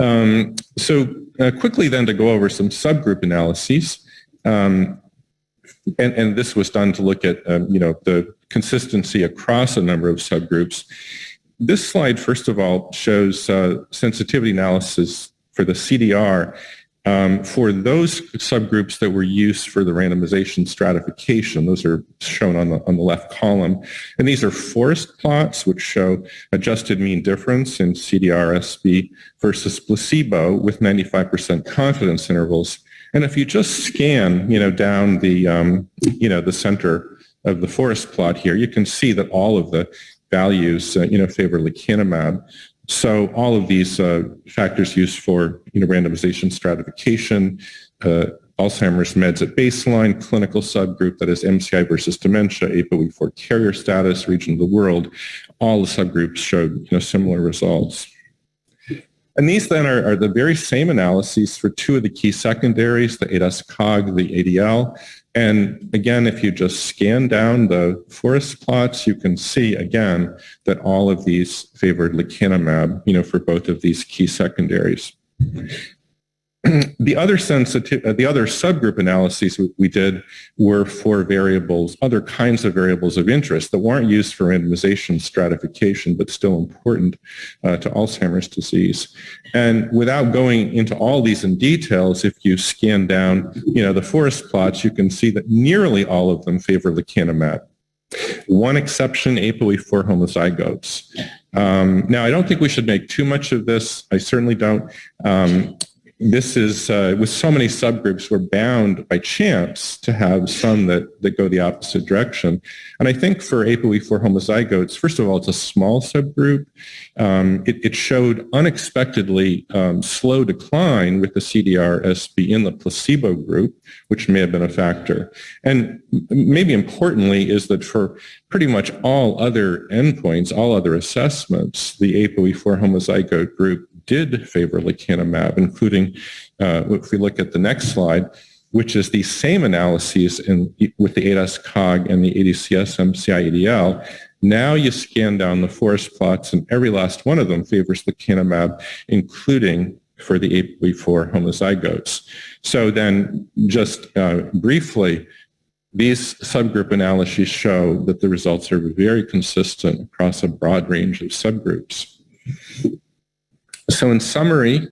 Quickly then to go over some subgroup analyses, and this was done to look at the consistency across a number of subgroups. This slide, first of all, shows sensitivity analysis for the CDR for those subgroups that were used for the randomization stratification. Those are shown on the left column. And these are forest plots, which show adjusted mean difference in CDR-SB versus placebo with 95% confidence intervals. And if you just scan, down the center of the forest plot here, you can see that all of the values, favor lecanemab. So all of these factors used for randomization stratification, Alzheimer's meds at baseline, clinical subgroup, that is MCI versus dementia, ApoE4 carrier status, region of the world, all the subgroups showed similar results. And these then are the very same analyses for two of the key secondaries, the ADAS-Cog, the ADL. And again, if you just scan down the forest plots, you can see again that all of these favored lecanemab, for both of these key secondaries. The other subgroup analyses we did were for variables, other kinds of variables of interest that weren't used for randomization stratification, but still important to Alzheimer's disease. And without going into all these in details, if you scan down, the forest plots, you can see that nearly all of them favor lecanemab. One exception, ApoE4 homozygotes. Now, I don't think we should make too much of this. I certainly don't. This is, with so many subgroups, we're bound by chance to have some that go the opposite direction. And I think for ApoE4 homozygotes, first of all, it's a small subgroup. It showed unexpectedly slow decline with the CDR-SB in the placebo group, which may have been a factor. And maybe importantly is that for pretty much all other endpoints, all other assessments, the ApoE4 homozygote group did favor lecanemab, including, if we look at the next slide, which is the same analyses with the ADAS-Cog and the ADCS-MCI-ADL. Now you scan down the forest plots, and every last one of them favors lecanemab, including for the ApoE4 homozygotes. So then just briefly, these subgroup analyses show that the results are very consistent across a broad range of subgroups. So in summary,